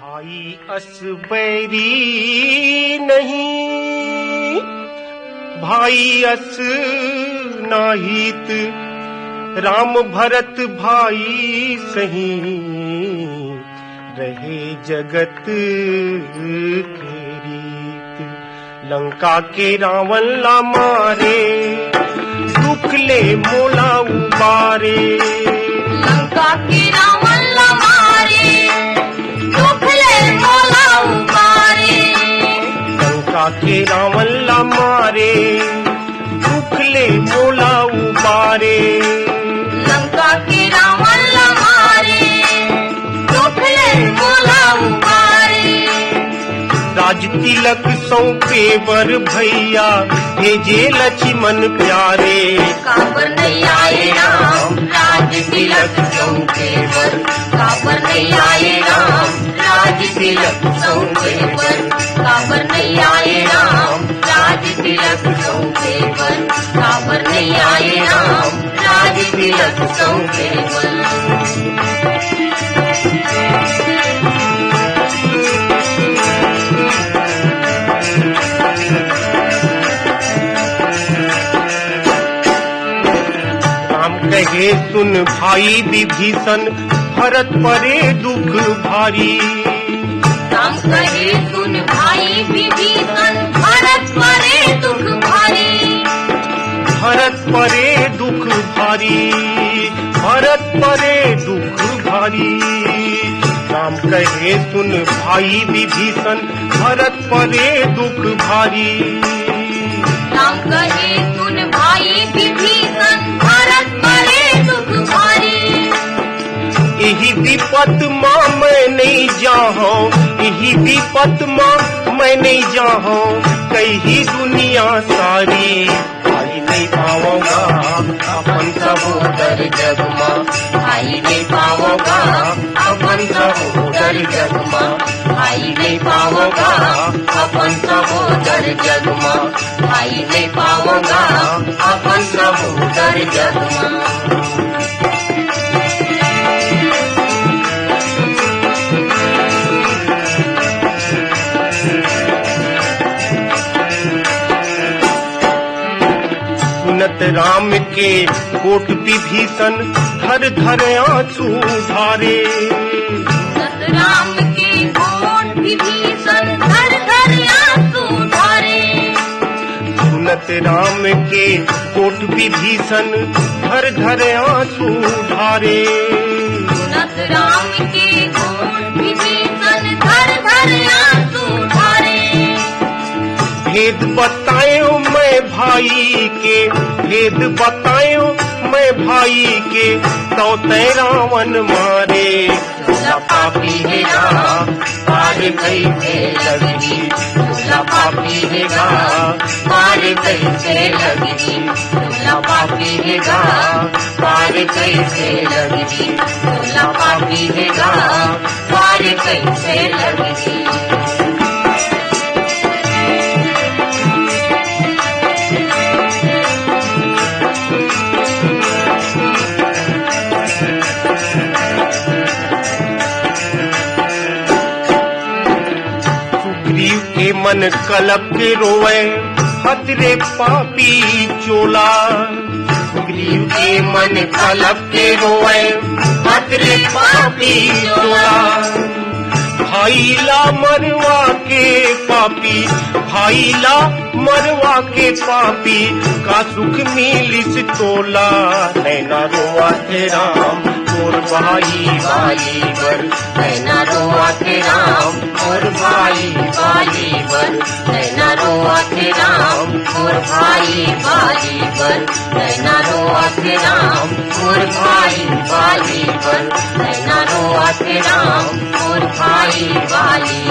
भाई असबैरी नहीं, भाई अस नाहित, राम भरत भाई सही, रहे जगत के रीत। लंका के रावण ला मारे, दुख ले मोला उबारे। लंका के रावण ला मारे, दुख ले मोला उबारे। लंका के रावण ला मारे, दुख ले मोला उबारे। लंका के रावण ला मारे, दुख ले मोला उबारे। राज तिलक सौंपे बर भैया, भेजे लक्ष्मण प्यारे। काबर नहीं आए राम, राज तिलक सौंपे बर। काबर नहीं आए राम, राज तिलक सौंपे बर। काबर नहीं आए राम, राज तिलक सौंपे बर। काबर नहीं आए राम, राज तिलक सौंपे बर। कहे सुन भाई विभीषण, भरत परे दुख भारी। राम कहे सुन भाई विभीषण, भरत परे दुख भारी। भरत परे दुख भारी, भरत परे दुख भारी। राम कहे सुन भाई विभीषण, भरत परे दुख भारी। राम कहे सुन भाई विभीषण, भरत परे दुख भारी। यही विपत माँ मैं नहीं जाऊँ, यही विपत माँ मैं नहीं जाऊँ, कहीं दुनिया सारी। भाई नहीं पाऊंगा अपन सहोदर जग माँ, भाई नहीं पाऊंगा अपन सहोदर जग माँ। भाई नहीं पाऊंगा अपन सहोदर जग माँ। भाई नहीं पाऊंगा अपन सहोदर जग माँ। सुनत राम के कोट विभीषण, धर धर आंसू धारे। सुनत राम के कोट विभीषण, धर धर आंसू धारे। सुनत राम के कोट विभीषण, धर धर आंसू धारे। सुनत राम के कोट विभीषण, धर धर आंसू धारे। भेद बतायो मैं भाई के, भेद बतायो मैं भाई के, तो तै रावण मारे। तुला पापी है राम, पार कैसे लगनी। तुला पापी है राम, पार कैसे लगनी। तुला पापी है राम, पार कैसे लगनी। तुला पापी है राम, पार कैसे लगनी। के मन कलप के रोए, हतरे पापी चोला। सुग्रीव के मन कलप के रोए, हतरे पापी चोला। भाई ला मरवा के पापी, भाई ला मरवा के पापी, का सुख मिलिस तोला। नैना रोआ थे राम और भाई भाई बर। नैना रोआ थे राम और भाई भाई बर। नैना रोआ थे राम और भाई भाई बर। नैना रोआ थे राम और भाई भाई बर। नैना रोआ थे राम और भाई भाई